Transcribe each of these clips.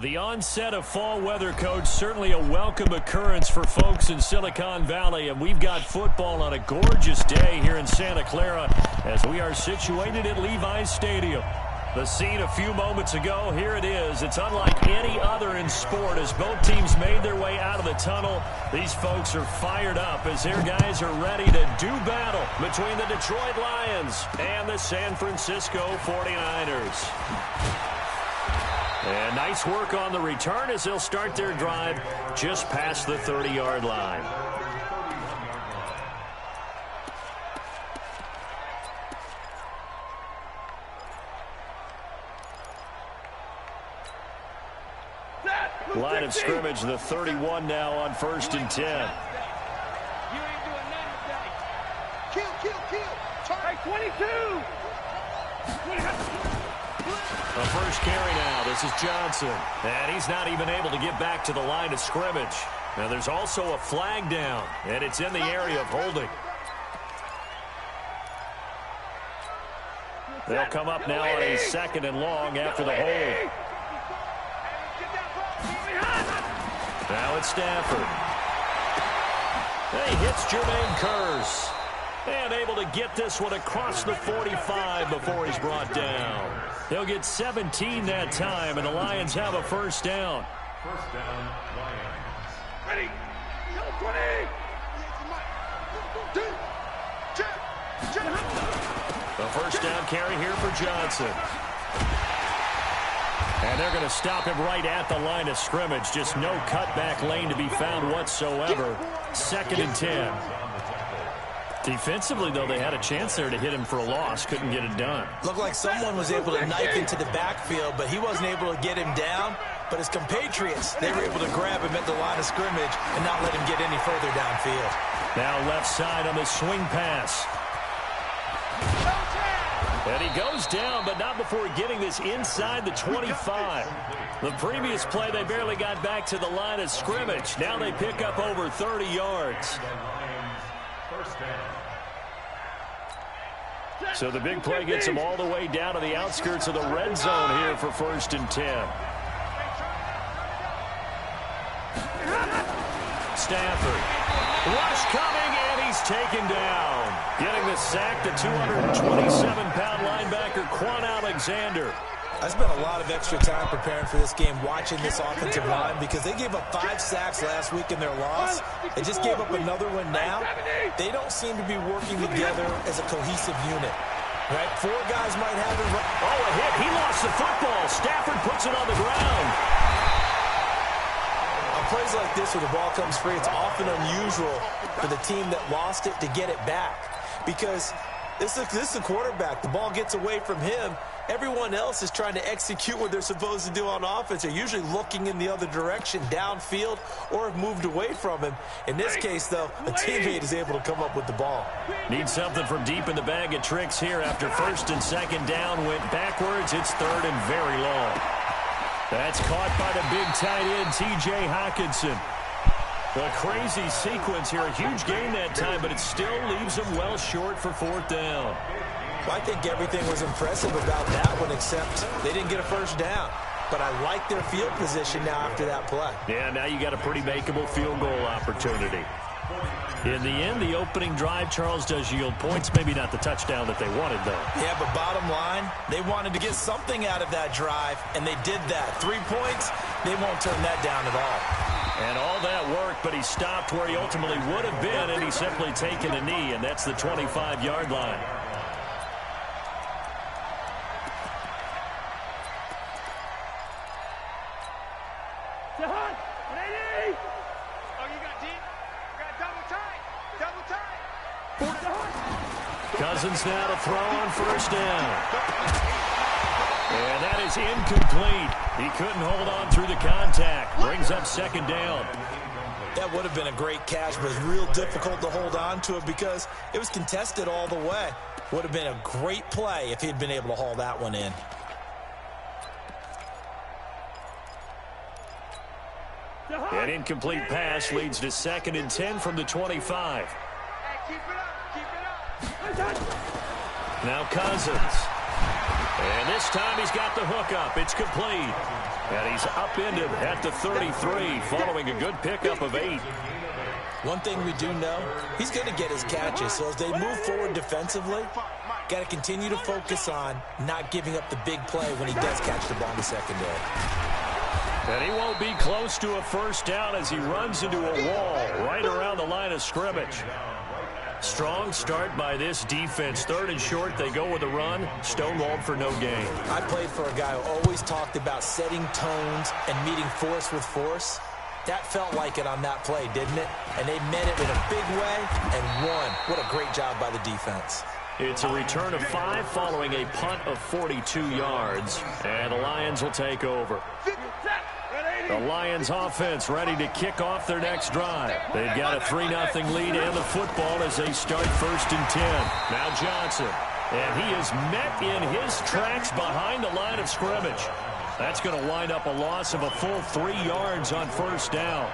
The onset of fall weather, Coach, certainly a welcome occurrence for folks in Silicon Valley, and we've got football on a gorgeous day here in Santa Clara as we are situated at Levi's Stadium. The scene a few moments ago, here it is. It's unlike any other in sport as both teams made their way out of the tunnel. These folks are fired up as their guys are ready to do battle between the Detroit Lions and the San Francisco 49ers. And nice work on the return as they'll start their drive just past the 30-yard line. Line of scrimmage, the 31 now on 1st and 10. You ain't doing nothing today. Kill. Try 22. The first carry now. This is Johnson. And he's not even able to get back to the line of scrimmage. Now there's also a flag down, and it's in the area of holding. They'll come up now on a 2nd and long after the hold. Now it's Stafford. He hits Jermaine Kearse. And able to get this one across the 45 before he's brought down. He'll get 17 that time, and the Lions have a first down. First down, Lions. Ready. 20. The first down carry here for Johnson. And they're going to stop him right at the line of scrimmage. Just no cutback lane to be found whatsoever. 2nd and 10. Defensively, though, they had a chance there to hit him for a loss. Couldn't get it done. Looked like someone was able to knife into the backfield, but he wasn't able to get him down. But his compatriots, they were able to grab him at the line of scrimmage and not let him get any further downfield. Now left side on the swing pass. And he goes down, but not before getting this inside the 25. The previous play, they barely got back to the line of scrimmage. Now they pick up over 30 yards. So the big play gets them all the way down to the outskirts of the red zone here for 1st and 10. Stafford. Rush coming, and he's taken down. Getting the sack, the 227-pound linebacker, Quan Alexander. I spent a lot of extra time preparing for this game, watching this offensive line, because they gave up 5 sacks last week in their loss. They just gave up another one now. They don't seem to be working together as a cohesive unit. Right? 4 guys might have it. Oh, a hit. He lost the football. Stafford puts it on the ground. On plays like this where the ball comes free, it's often unusual for the team that lost it to get it back. Because this is a quarterback. The ball gets away from him. Everyone else is trying to execute what they're supposed to do on offense. They're usually looking in the other direction, downfield, or have moved away from him. In this case, though, a teammate is able to come up with the ball. Need something from deep in the bag of tricks here after 1st and 2nd down. Went backwards. It's 3rd and very long. That's caught by the big tight end, T.J. Hockenson. A crazy sequence here. A huge gain that time, but it still leaves them well short for 4th down. Well, I think everything was impressive about that one, except they didn't get a first down. But I like their field position now after that play. Yeah, now you got a pretty makeable field goal opportunity. In the end, the opening drive, Charles, does yield points. Maybe not the touchdown that they wanted, though. Yeah, but bottom line, they wanted to get something out of that drive, and they did that. 3 points, they won't turn that down at all. And all that work, but he stopped where he ultimately would have been, and he's simply taken a knee, and that's the 25-yard line. Cousins now to throw on first down. And that is incomplete. He couldn't hold on through the contact. Brings up second down. That would have been a great catch, but it's real difficult to hold on to it because it was contested all the way. Would have been a great play if he'd been able to haul that one in. An incomplete pass leads to 2nd and 10 from the 25. Keep it up. Now Cousins. And this time he's got the hook up. It's complete. And he's upended at the 33 following a good pickup of 8. One thing we do know, he's going to get his catches. So as they move forward defensively, got to continue to focus on not giving up the big play when he does catch the ball in the secondary. And he won't be close to a first down as he runs into a wall right around the line of scrimmage. Strong start by this defense. 3rd and short, they go with a run. Stonewalled for no gain. I played for a guy who always talked about setting tones and meeting force with force. That felt like it on that play, didn't it? And they met it in a big way and won. What a great job by the defense. It's a return of 5 following a punt of 42 yards. And the Lions will take over. The Lions offense ready to kick off their next drive. They've got a 3-0 lead and the football as they start 1st and 10. Now Johnson. And he is met in his tracks behind the line of scrimmage. That's going to wind up a loss of a full 3 yards on first down.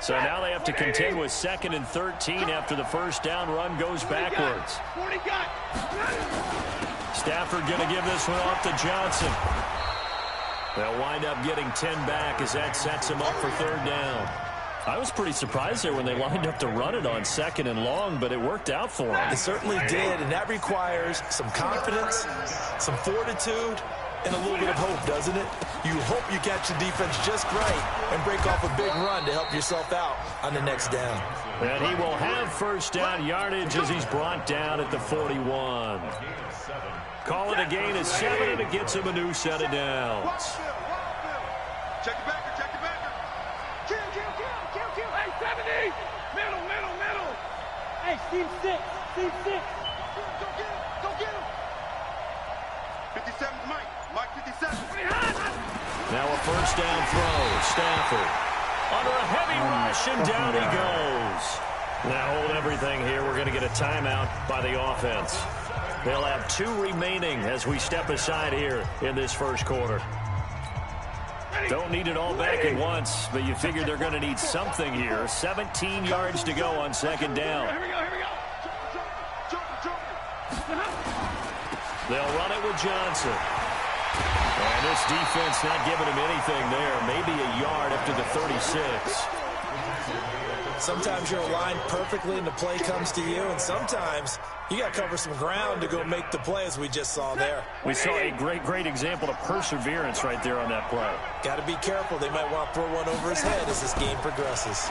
So now they have to contend with 2nd and 13 after the first down run goes backwards. Stafford going to give this one off to Johnson. They'll wind up getting 10 back as that sets him up for 3rd down. I was pretty surprised there when they lined up to run it on 2nd and long, but it worked out for them. It certainly did, and that requires some confidence, some fortitude, and a little bit of hope, doesn't it? You hope you catch the defense just right and break off a big run to help yourself out on the next down. And he will have first down yardage as he's brought down at the 41. Call it a gain of 7, and it gets him a new set of downs. Check it back, check it back. Kill. Hey, 70. Middle. Hey, Steve 6. Go get him. 57's Mike 57. Now a first down throw. Stafford under a heavy rush, and down he goes. Now hold everything here. We're going to get a timeout by the offense. They'll have 2 remaining as we step aside here in this first quarter. Don't need it all back at once, but you figure they're going to need something here. 17 yards to go on 2nd down. Here we go. They'll run it with Johnson. And this defense not giving him anything there. Maybe a yard after the 36. Sometimes you're aligned perfectly and the play comes to you, and sometimes you got to cover some ground to go make the play, as we just saw there. We saw a great example of perseverance right there on that play. Got to be careful. They might want to throw one over his head as this game progresses.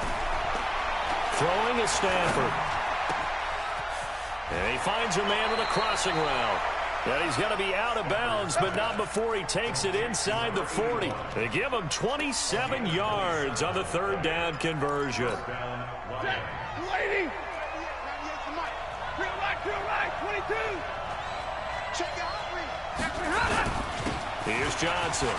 Throwing is Stafford. And he finds a man with a crossing route. And he's going to be out of bounds, but not before he takes it inside the 40. They give him 27 yards on the 3rd down conversion. Waiting. Drill right, 22. Check out. Here's Johnson.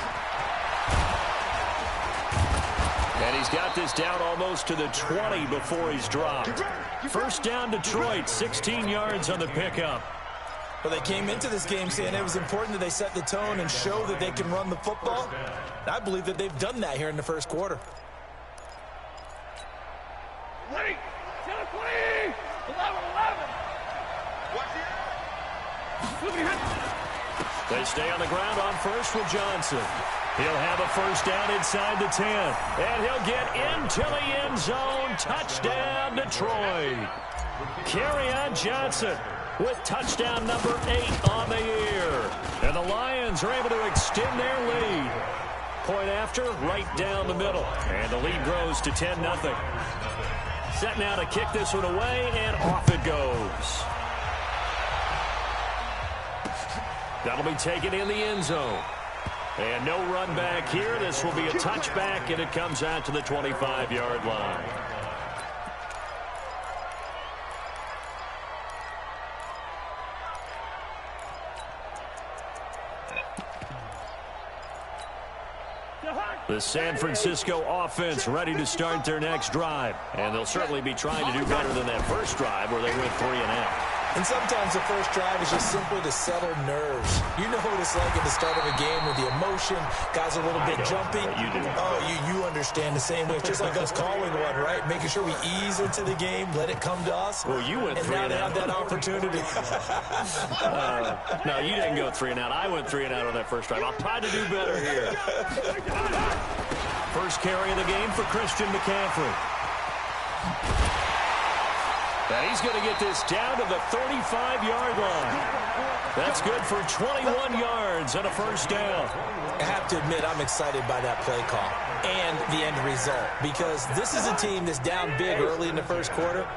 And he's got this down almost to the 20 before he's dropped. First down Detroit, 16 yards on the pickup. Well, they came into this game saying it was important that they set the tone and show that they can run the football. I believe that they've done that here in the first quarter. 20. 11. They stay on the ground on first with Johnson. He'll have a first down inside the 10. And he'll get into the end zone. Touchdown, Detroit. Kerryon Johnson with touchdown number 8 on the year. And the Lions are able to extend their lead. Point after, right down the middle. And the lead grows to 10-0. Set now to kick this one away, and off it goes. That'll be taken in the end zone. And no run back here. This will be a touchback, and it comes out to the 25-yard line. The San Francisco offense ready to start their next drive. And they'll certainly be trying to do better than that first drive where they went 3 and out. And sometimes the first drive is just simply to settle nerves. You know what it's like at the start of a game with the emotion, guys are a little bit jumpy. You do. Oh, you understand the same way. It's just like us calling one, right? Making sure we ease into the game, let it come to us. Well, you went 3 and out. And now they have that opportunity. No, you didn't go 3 and out. I went 3 and out on that first drive. I'll try to do better here. First carry of the game for Christian McCaffrey. And he's going to get this down to the 35-yard line. That's good for 21 yards and a first down. I have to admit, I'm excited by that play call and the end result, because this is a team that's down big early in the first quarter,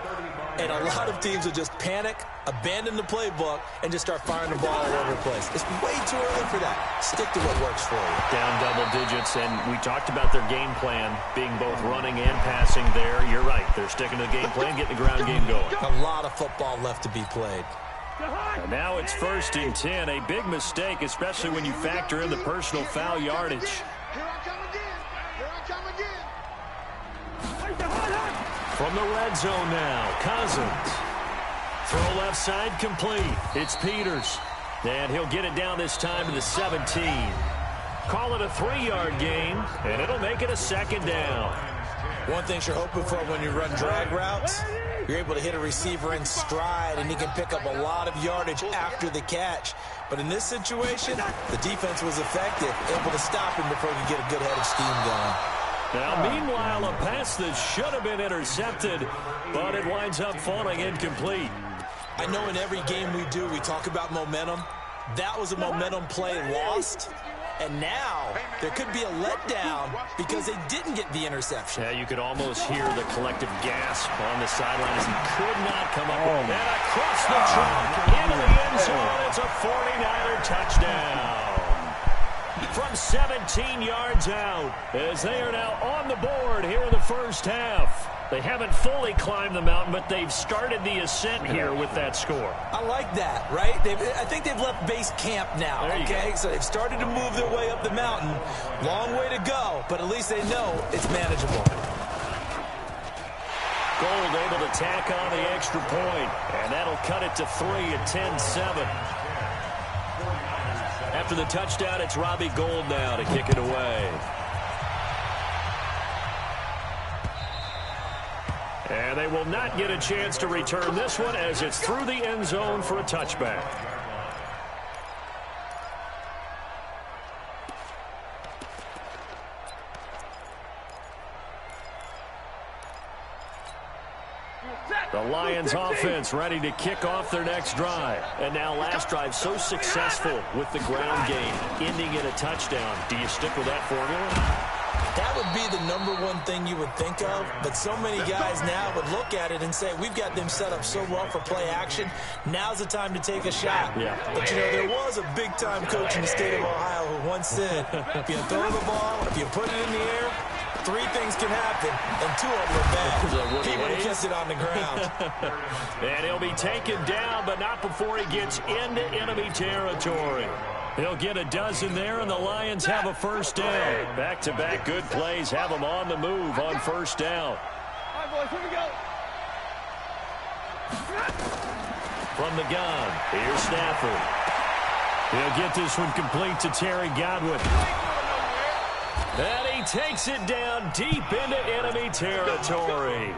and a lot of teams will just panic, abandon the playbook, and just start firing the ball all over the place. It's way too early for that. Stick to what works for you. Down double digits, and we talked about their game plan being both running and passing there. You're right. They're sticking to the game plan, getting the ground game going. A lot of football left to be played. And now it's 1st and 10. A big mistake, especially when you factor in the personal foul yardage. Here I come again. Here I come again. From the red zone now, Cousins. Throw left side complete. It's Peters. And he'll get it down this time to the 17. Call it a 3-yard gain, and it'll make it a 2nd down. One thing you're hoping for when you run drag routes, you're able to hit a receiver in stride, and he can pick up a lot of yardage after the catch. But in this situation, the defense was effective, able to stop him before he could get a good head of steam going. Now, meanwhile, a pass that should have been intercepted, but it winds up falling incomplete. I know in every game we do, we talk about momentum. That was a momentum play lost. And now there could be a letdown because they didn't get the interception. Yeah, you could almost hear the collective gasp on the sideline as he could not come up with it. And across the track into the end zone, it's a 49er touchdown. From 17 yards out, as they are now on the board here in the first half. They haven't fully climbed the mountain, but they've started the ascent here with that score. I like that, right? I think they've left base camp now, okay? So they've started to move their way up the mountain. Long way to go, but at least they know it's manageable. Gold able to tack on the extra point, and that'll cut it to 3 at 10-7. After the touchdown, it's Robbie Gould now to kick it away. And they will not get a chance to return this one as it's through the end zone for a touchback. The Lions offense ready to kick off their next drive. And now last drive so successful with the ground game, ending in a touchdown. Do you stick with that formula? That would be the #1 thing you would think of, but so many guys now would look at it and say, we've got them set up so well for play action, now's the time to take a shot. Yeah. But, you know, there was a big-time coach in the state of Ohio who once said, if you throw the ball, if you put it in the air, 3 things can happen, and 2 of them are bad. He would have kissed it on the ground. And he'll be taken down, but not before he gets into enemy territory. He'll get a dozen there, and the Lions have a first down. Back-to-back good plays have them on the move on first down. All right, boys, here we go. From the gun, here's Stafford. He'll get this one complete to Terry Godwin. And he takes it down deep into enemy territory.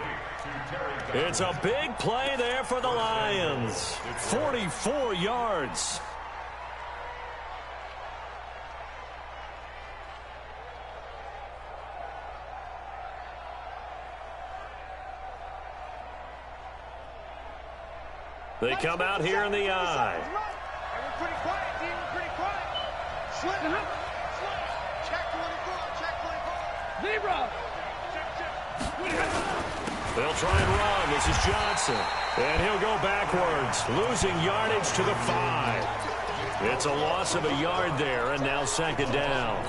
It's a big play there for the Lions. 44 yards. They come out here in the eye. We're pretty quiet, team. We're pretty quiet. Slip. Check 24. Check 24. Zebra. They'll try and run. This is Johnson. And he'll go backwards, losing yardage to the 5. It's a loss of a yard there, and now second down.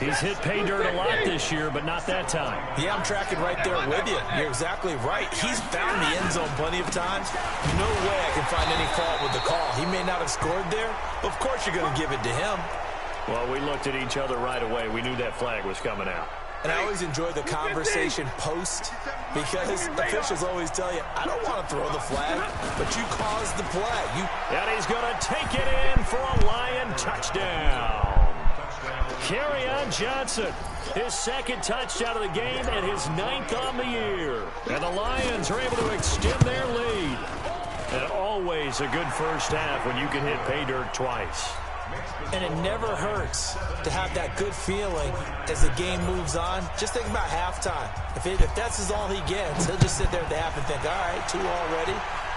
He's hit pay dirt a lot this year, but not that time. Yeah, I'm tracking right there with you. You're exactly right. He's found the end zone plenty of times. No way I can find any fault with the call. He may not have scored there, but of course you're going to give it to him. Well, we looked at each other right away. We knew that flag was coming out. And I always enjoy the conversation post because officials always tell you, I don't want to throw the flag, but you caused the play. And he's going to take it in for a Lion touchdown. Kerryon Johnson, his second touchdown of the game and his 9th on the year. And the Lions are able to extend their lead. And always a good first half when you can hit pay dirt twice. And it never hurts to have that good feeling as the game moves on. Just think about halftime. If that's all he gets, he'll just sit there at the half and think, all right, 2 already.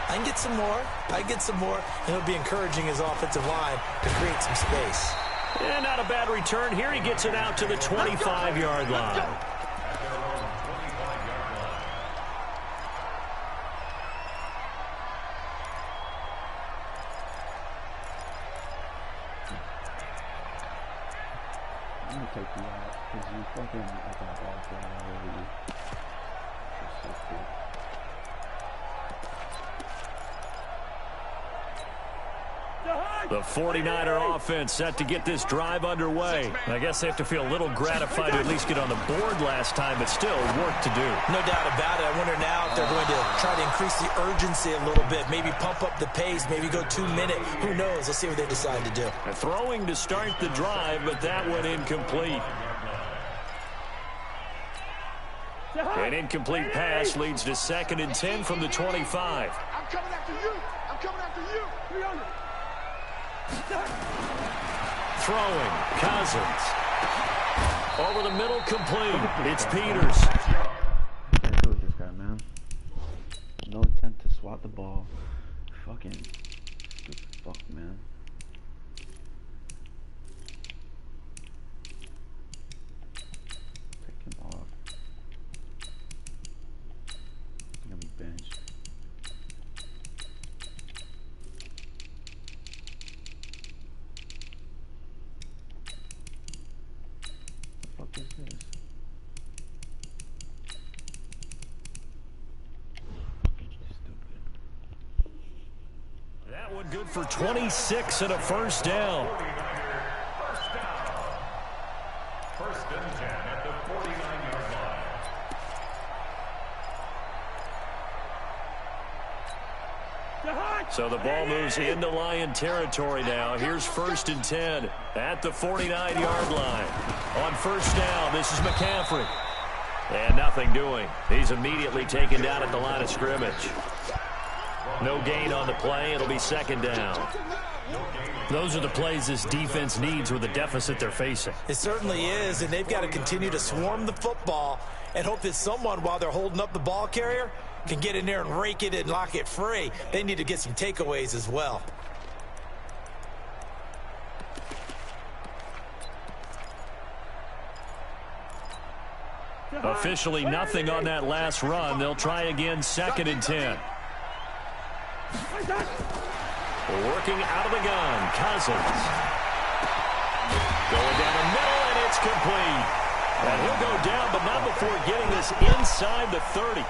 I can get some more. I can get some more. And he'll be encouraging his offensive line to create some space. And not a bad return here. He gets it out to the 25-yard line. I'm going to take you out because you fucking got that ball flying all over you. That's so cool. The 49er offense set to get this drive underway. I guess they have to feel a little gratified to at least get on the board last time, but still work to do. No doubt about it. I wonder now if they're going to try to increase the urgency a little bit, maybe pump up the pace, maybe go 2-minute. Who knows? Let's see what they decide to do. Throwing to start the drive, but that went incomplete. An incomplete pass leads to 2nd and 10 from the 25. I'm coming after you. I'm coming after you. 300. Throwing, Cousins. Over the middle, complete. It's Peters. Can't do with this guy, man. No attempt to swat the ball. Fucking stupid fuck, man. Take him off. He's gonna be benched. What the fuck is this? Stupid. That one good for 26 and a first down. First and 10 at the 49-yard line. So the ball moves into Lion territory now. Here's 1st and 10 at the 49-yard line. On first down, this is McCaffrey. And nothing doing. He's immediately taken down at the line of scrimmage. No gain on the play. It'll be 2nd down. Those are the plays this defense needs with the deficit they're facing. It certainly is, and they've got to continue to swarm the football and hope that someone, while they're holding up the ball carrier, can get in there and rake it and lock it free. They need to get some takeaways as well. Officially nothing on that last run. They'll try again, 2nd and 10. Working out of the gun, Cousins. Going down the middle, and it's complete. And he'll go down, but not before getting this inside the 30.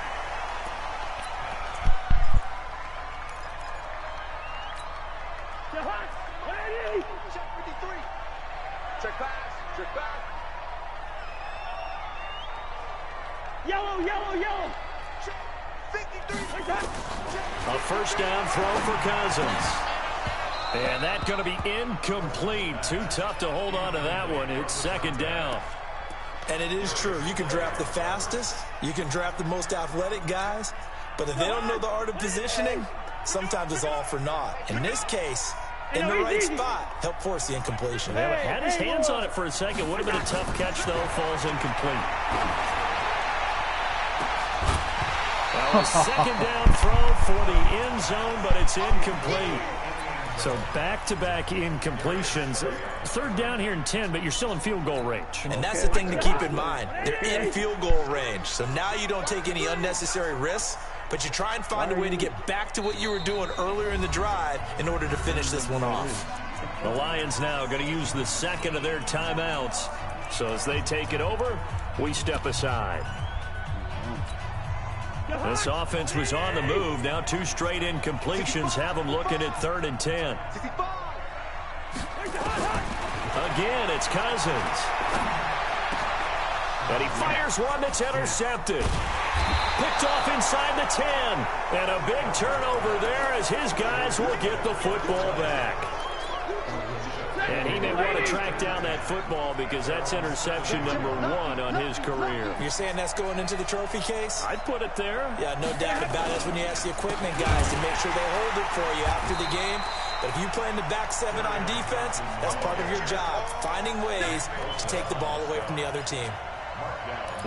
Check 53. Check pass. Check back. Yellow, yellow, yellow. Check 53. A first down throw for Cousins. And that's going to be incomplete. Too tough to hold on to that one. It's 2nd down. And it is true. You can draft the fastest. You can draft the most athletic guys. But if they don't know the art of positioning, sometimes it's all for naught. In this case, in the right spot, help force the incompletion. Had his hands on it for a second. Would have been a tough catch, though. Falls incomplete. Well, a 2nd down throw for the end zone, but it's incomplete. So back-to-back incompletions. 3rd down here in 10, but you're still in field goal range. And that's the thing to keep in mind. They're in field goal range. So now you don't take any unnecessary risks, but but you try and find a way to get back to what you were doing earlier in the drive in order to finish this one off. The Lions now going to use the second of their timeouts. So as they take it over, we step aside. This offense was on the move. Now 2 straight incompletions have them looking at 3rd and 10. Again, it's Cousins. And he fires one that's intercepted. Picked off inside the 10. And a big turnover there as his guys will get the football back. And he may want to track down that football because that's interception number 1 on his career. You're saying that's going into the trophy case? I'd put it there. Yeah, no doubt about it. That's when you ask the equipment guys to make sure they hold it for you after the game. But if you play in the back 7 on defense, that's part of your job, finding ways to take the ball away from the other team.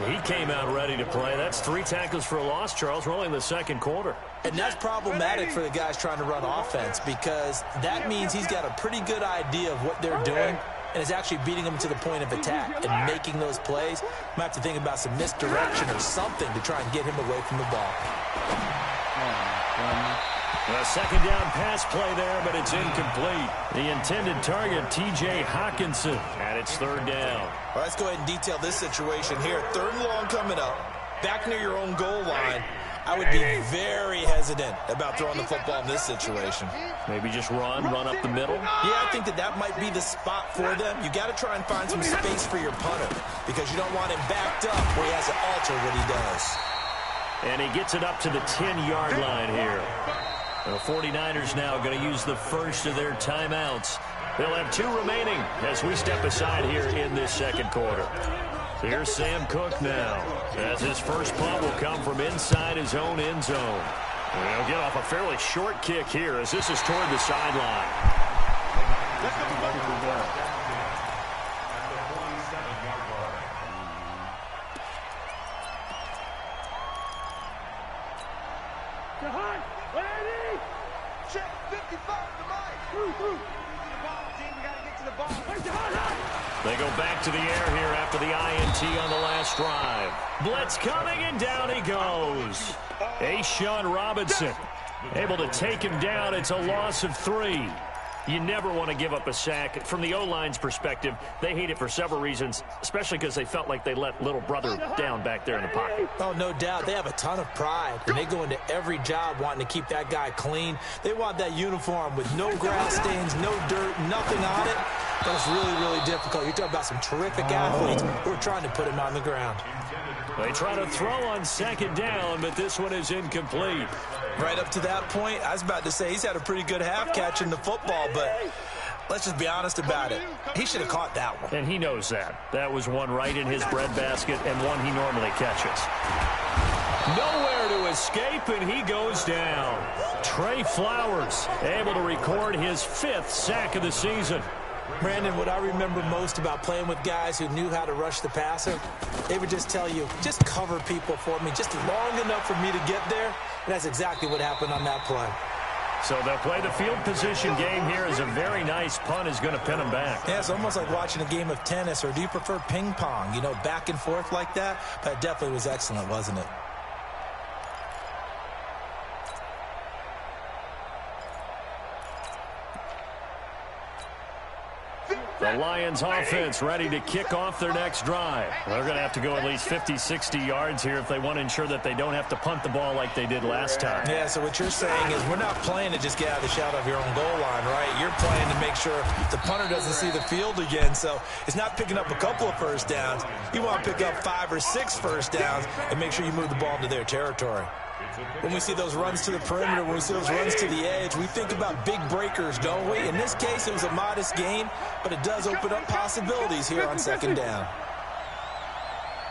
He came out ready to play. That's 3 tackles for a loss, Charles. We're only in the second quarter. And that's problematic for the guys trying to run offense because that means he's got a pretty good idea of what they're doing and is actually beating them to the point of attack and making those plays. Might have to think about some misdirection or something to try and get him away from the ball. A second down pass play there, but it's incomplete. The intended target, T.J. Hawkinson, and it's 3rd down. All right, let's go ahead and detail this situation here. 3rd and long coming up, back near your own goal line. I would be very hesitant about throwing the football in this situation. Maybe just run up the middle? Yeah, I think that might be the spot for them. You got to try and find some space for your punter because you don't want him backed up where he has to alter what he does. And he gets it up to the 10-yard line here. The 49ers now going to use the first of their timeouts. They'll have 2 remaining as we step aside here in this second quarter. So here's Sam Cook now, as his first punt will come from inside his own end zone. And he'll get off a fairly short kick here as this is toward the sideline. Check 55 to Mike. They go back to the air here after the INT on the last drive. Blitz coming, and down he goes. A'Shawn Robinson able to take him down. It's a loss of 3. You never want to give up a sack. From the O-line's perspective, they hate it for several reasons, especially because they felt like they let little brother down back there in the pocket. Oh, no doubt. They have a ton of pride, and they go into every job wanting to keep that guy clean. They want that uniform with no grass stains, no dirt, nothing on it. But it's really, really difficult. You're talking about some terrific athletes who are trying to put him on the ground. They try to throw on second down, but this one is incomplete. Right up to that point, I was about to say he's had a pretty good half catching the football, but let's just be honest about it. He should have caught that one. And he knows that. That was one right in his breadbasket and one he normally catches. Nowhere to escape, and he goes down. Trey Flowers able to record his 5th sack of the season. Brandon, what I remember most about playing with guys who knew how to rush the passer, they would just tell you, just cover people for me, just long enough for me to get there. And that's exactly what happened on that play. So they'll play the field position game here as a very nice punt is going to pin them back. Yeah, it's almost like watching a game of tennis, or do you prefer ping pong, you know, back and forth like that? But it definitely was excellent, wasn't it? The Lions offense ready to kick off their next drive. They're going to have to go at least 50, 60 yards here if they want to ensure that they don't have to punt the ball like they did last time. Yeah, so what you're saying is we're not playing to just get out of the shadow of your own goal line, right? You're playing to make sure the punter doesn't see the field again. So it's not picking up a couple of first downs. You want to pick up 5 or 6 first downs and make sure you move the ball into their territory. When we see those runs to the perimeter, when we see those runs to the edge, we think about big breakers, don't we? In this case, it was a modest gain, but it does open up possibilities here on second down.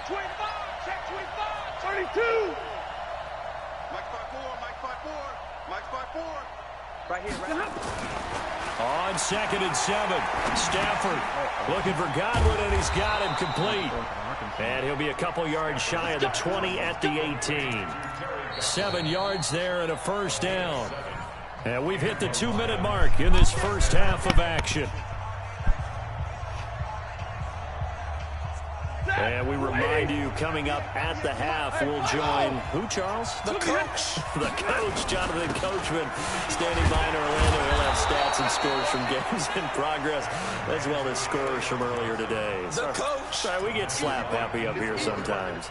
25, check 25, 32. Mike 5-4, Mike 5-4, Mike 5-4. Right here. On 2nd and 7, Stafford looking for Godwin, and he's got him complete. And he'll be a couple yards shy of the 20 at the 18. 7 yards there and a first down. And we've hit the 2-minute mark in this first half of action. And we remind remind you, coming up at the half, we'll join who, Charles? The coach. The coach, Jonathan Coachman, standing by in Orlando. He'll have stats and scores from games in progress, as well as scores from earlier today. The coach. Sorry, we get slap happy up here sometimes.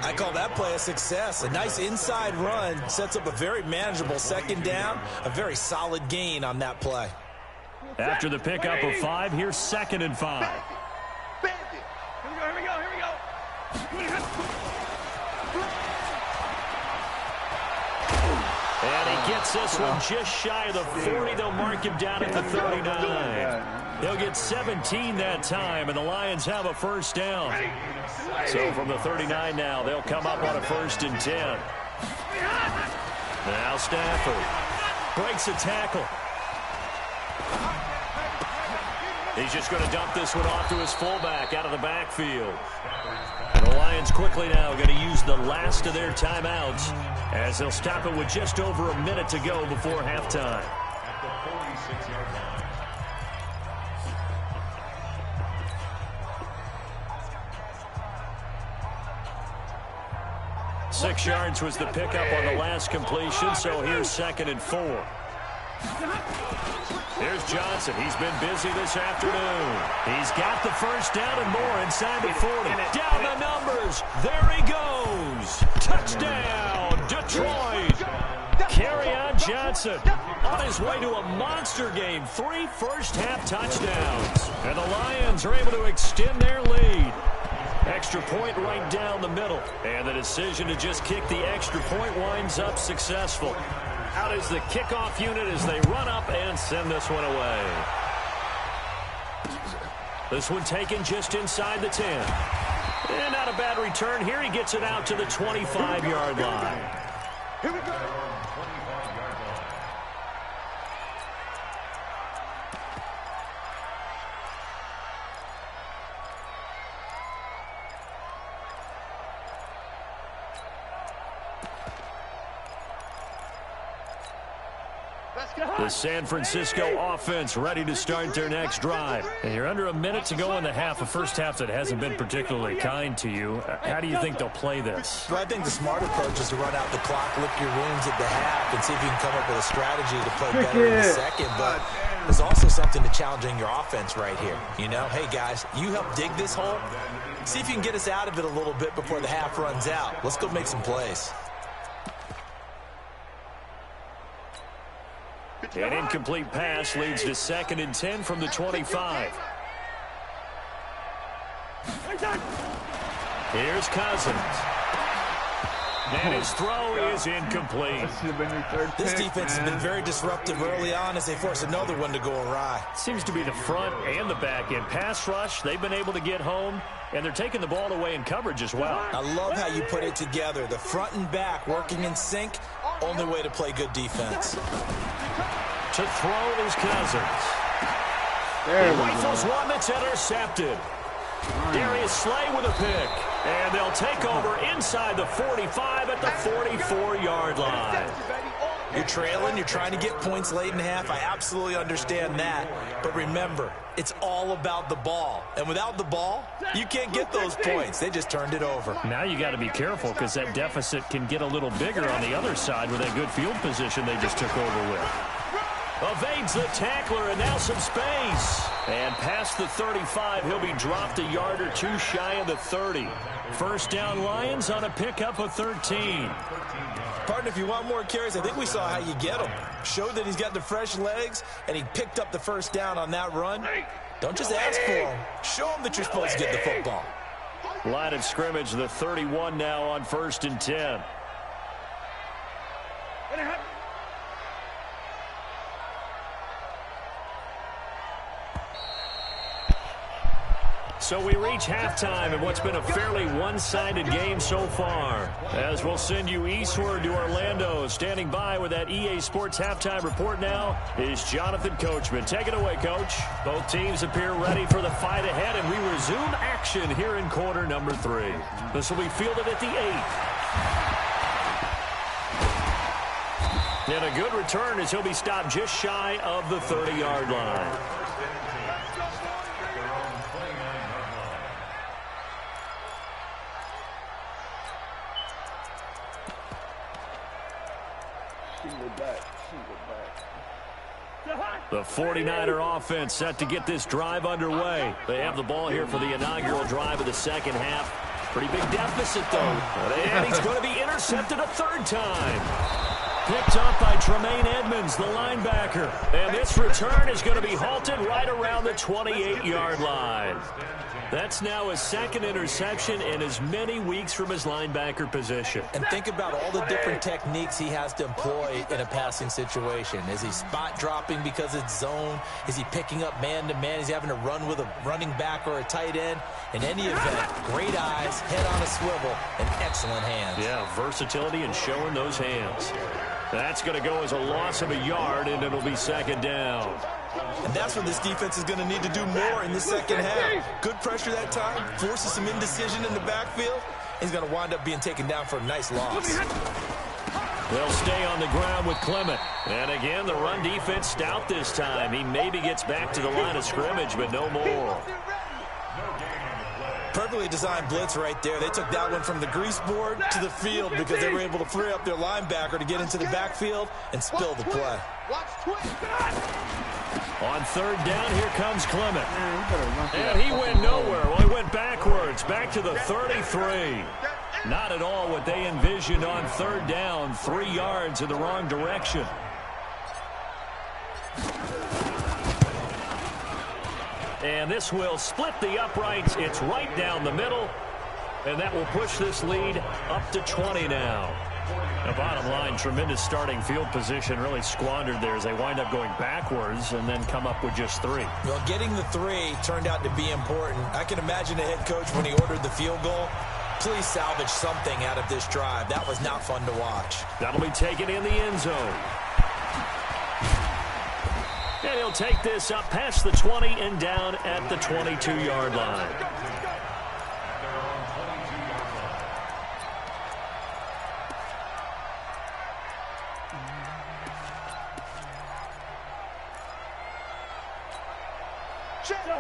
I call that play a success. A nice inside run sets up a very manageable second down, a very solid gain on that play. After the pickup of 5, here's 2nd and 5. Here we go. And he gets this one just shy of the 40. They'll mark him down at the 39. He'll get 17 that time, and the Lions have a first down. So from the 39 now, they'll come up on a 1st and 10. Now Stafford breaks a tackle. He's just going to dump this one off to his fullback out of the backfield. And the Lions quickly now going to use the last of their timeouts as they'll stop it with just over a minute to go before halftime. At the 46-yard line. 6 yards was the pickup on the last completion, so here's 2nd and 4. Here's Johnson. He's been busy this afternoon. He's got the first down and more inside the 40. Down the numbers. There he goes. Touchdown, Detroit. Kerryon Johnson on his way to a monster game. 3 first-half touchdowns. And the Lions are able to extend their lead. Extra point right down the middle. And the decision to just kick the extra point winds up successful. Out is the kickoff unit as they run up and send this one away. This one taken just inside the 10. And not a bad return here. He gets it out to the 25-yard line. Here we go. The San Francisco offense ready to start their next drive. And you're under a minute to go in the half, a first half that hasn't been particularly kind to you. How do you think they'll play this? Well, I think the smart approach is to run out the clock, lick your wounds at the half, and see if you can come up with a strategy to play better in the second. But there's also something to challenging your offense right here. You know, hey, guys, you help dig this hole. See if you can get us out of it a little bit before the half runs out. Let's go make some plays. An incomplete pass leads to 2nd and 10 from the 25. Here's Cousins. And his throw is incomplete. This defense has been very disruptive early on as they force another one to go awry. Seems to be the front and the back end. Pass rush, they've been able to get home, and they're taking the ball away in coverage as well. I love how you put it together. The front and back working in sync, only way to play good defense. To throw is Cousins. He rifles one that's intercepted. Darius Slay with a pick. And they'll take over inside the 45 at the 44-yard line. You're trailing. You're trying to get points late in half. I absolutely understand that. But remember, it's all about the ball. And without the ball, you can't get those points. They just turned it over. Now you got to be careful because that deficit can get a little bigger on the other side with that good field position they just took over with. Evades the tackler, and now some space. And past the 35, he'll be dropped a yard or two shy of the 30. First down Lions on a pickup of 13. Partner, if you want more carries, I think we saw how you get them. Showed that he's got the fresh legs, and he picked up the first down on that run. Don't just ask for him. Show him that you're supposed to get the football. Line of scrimmage, the 31 now on 1st and 10. So we reach halftime in what's been a fairly one-sided game so far. As we'll send you eastward to Orlando. Standing by with that EA Sports halftime report now is Jonathan Coachman. Take it away, Coach. Both teams appear ready for the fight ahead, and we resume action here in quarter number 3. This will be fielded at the 8. And a good return as he'll be stopped just shy of the 30-yard line. The 49er offense set to get this drive underway. They have the ball here for the inaugural drive of the second half. Pretty big deficit, though. And he's going to be intercepted a third time. Picked up by Tremaine Edmonds, the linebacker. And this return is going to be halted right around the 28-yard line. That's now his second interception in as many weeks from his linebacker position. And think about all the different techniques he has to employ in a passing situation. Is he spot dropping because it's zone? Is he picking up man-to-man? Is he having to run with a running back or a tight end? In any event, great eyes, head on a swivel, and excellent hands. Yeah, versatility and showing those hands. That's going to go as a loss of a yard, and it'll be second down. And that's what this defense is going to need to do more in the second half. Good pressure that time, forces some indecision in the backfield. He's going to wind up being taken down for a nice loss. They'll stay on the ground with Clement. And again, the run defense stout this time. He maybe gets back to the line of scrimmage, but no more. Perfectly designed blitz right there. They took that one from the grease board to the field because they were able to free up their linebacker to get into the backfield and spill the play. On third down, here comes Clement. And he went nowhere. Well, he went backwards, back to the 33. Not at all what they envisioned on third down. 3 yards in the wrong direction. And this will split the uprights. It's right down the middle. And that will push this lead up to 20 now. The bottom line, tremendous starting field position, really squandered there as they wind up going backwards and then come up with just 3. Well, getting the 3 turned out to be important. I can imagine the head coach when he ordered the field goal. Please salvage something out of this drive. That was not fun to watch. That'll be taken in the end zone. And he'll take this up past the 20 and down at the 22-yard line.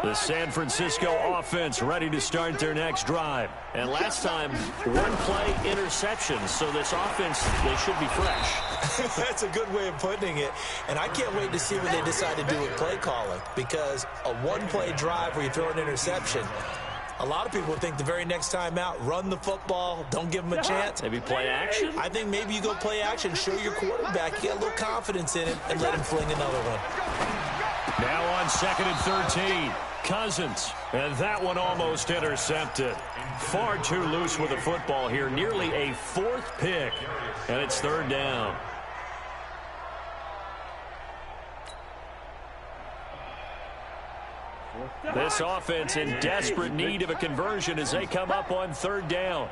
The San Francisco offense ready to start their next drive. And last time, 1-play interception. So this offense, they should be fresh. That's a good way of putting it. And I can't wait to see what they decide to do with play calling. Because a 1-play drive where you throw an interception, a lot of people think the very next time out, run the football, don't give them a chance. Maybe play action? I think maybe you go play action, show your quarterback, you get a little confidence in it, and let him fling another one. Now on 2nd and 13. Cousins, and that one almost intercepted. Far too loose with the football here, nearly a 4th pick, and it's 3rd down. This offense in desperate need of a conversion as they come up on 3rd down.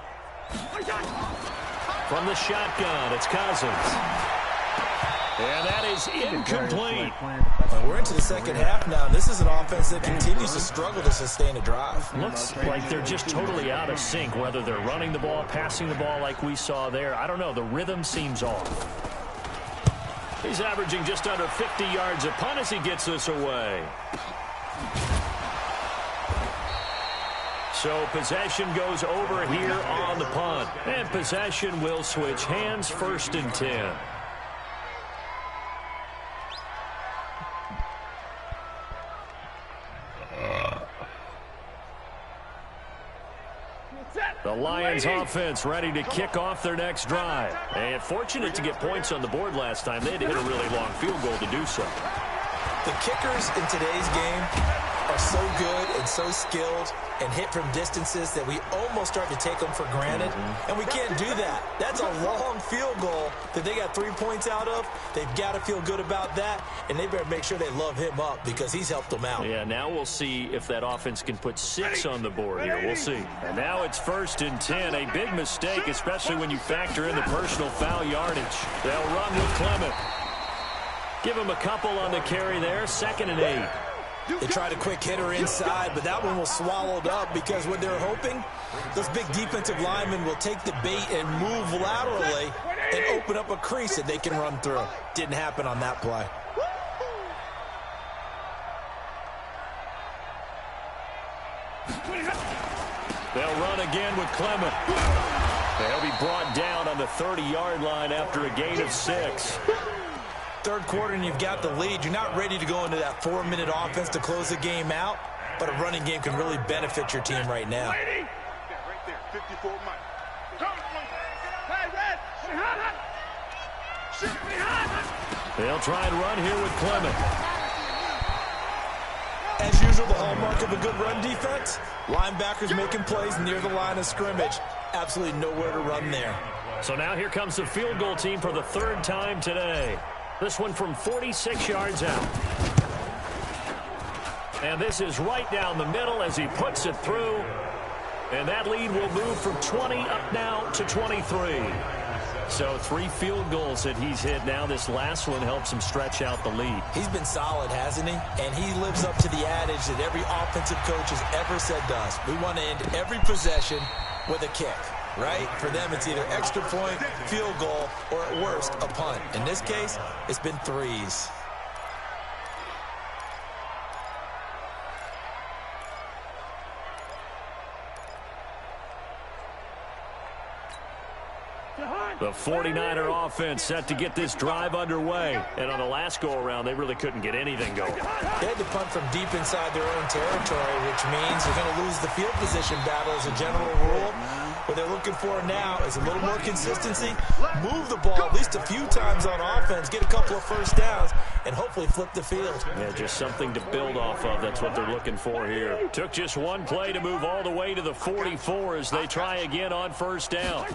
From the shotgun, it's Cousins. And that is incomplete. We're into the second half now. This is an offense that continues to struggle to sustain a drive. Looks like they're just totally out of sync, whether they're running the ball, passing the ball like we saw there. I don't know. The rhythm seems off. He's averaging just under 50 yards a punt as he gets this away. So possession goes over here on the punt. And possession will switch hands, 1st and 10. The Lions offense ready to kick off their next drive. And fortunate to get points on the board last time. They had to hit a really long field goal to do so. The kickers in today's game are so good and so skilled and hit from distances that we almost start to take them for granted. And we can't do that. That's a long field goal that they got 3 points out of. They've got to feel good about that, and they better make sure they love him up because he's helped them out. Yeah, now we'll see if that offense can put 6 on the board here. We'll see. And now it's 1st and 10. A big mistake, especially when you factor in the personal foul yardage. They'll run with Clement. Give him a couple on the carry there. 2nd and 8. They tried a quick hitter inside, but that one was swallowed up because what they're hoping, those big defensive linemen will take the bait and move laterally and open up a crease that they can run through. Didn't happen on that play. They'll run again with Clement. They'll be brought down on the 30-yard line after a gain of 6. Third quarter and you've got the lead. You're not ready to go into that 4-minute offense to close the game out, but a running game can really benefit your team right now. Right there, 54 miles. They'll try and run here with Clement. As usual, the hallmark of a good run defense, linebackers making plays near the line of scrimmage. Absolutely nowhere to run there. So now here comes the field goal team for the 3rd time today. This one from 46 yards out. And this is right down the middle as he puts it through. And that lead will move from 20 up now to 23. So 3 field goals that he's hit now. This last one helps him stretch out the lead. He's been solid, hasn't he? And he lives up to the adage that every offensive coach has ever said to us. We want to end every possession with a kick, right? For them, it's either extra point, field goal, or at worst, a punt. In this case, it's been 3s. The 49er offense set to get this drive underway. And on the last go-around, they really couldn't get anything going. They had to punt from deep inside their own territory, which means they're going to lose the field position battle as a general rule. What they're looking for now is a little more consistency, move the ball at least a few times on offense, get a couple of first downs, and hopefully flip the field. Yeah, just something to build off of. That's what they're looking for here. Took just one play to move all the way to the 44 as they try again on first down.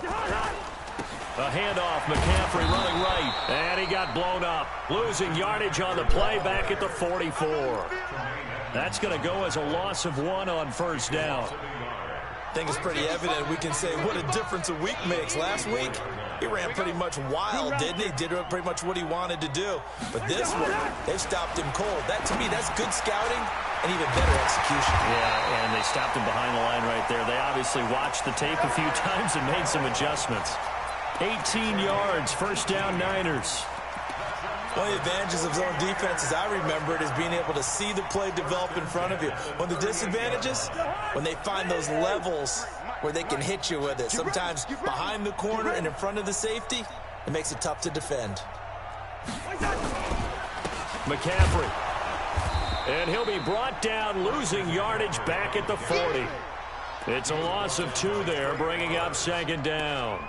A handoff, McCaffrey running right, and he got blown up. Losing yardage on the play back at the 44. That's going to go as a loss of 1 on first down. I think it's pretty evident. We can say what a difference a week makes. Last week, he ran pretty much wild, didn't he? Did pretty much what he wanted to do. But this one, they've stopped him cold. That, to me, that's good scouting and even better execution. Yeah, and they stopped him behind the line right there. They obviously watched the tape a few times and made some adjustments. 18 yards, first down Niners. One of the advantages of zone defense, as I remember it, is being able to see the play develop in front of you. One of the disadvantages, when they find those levels where they can hit you with it. Sometimes behind the corner and in front of the safety, it makes it tough to defend. McCaffrey. And he'll be brought down, losing yardage back at the 40. It's a loss of 2 there, bringing up 2nd down.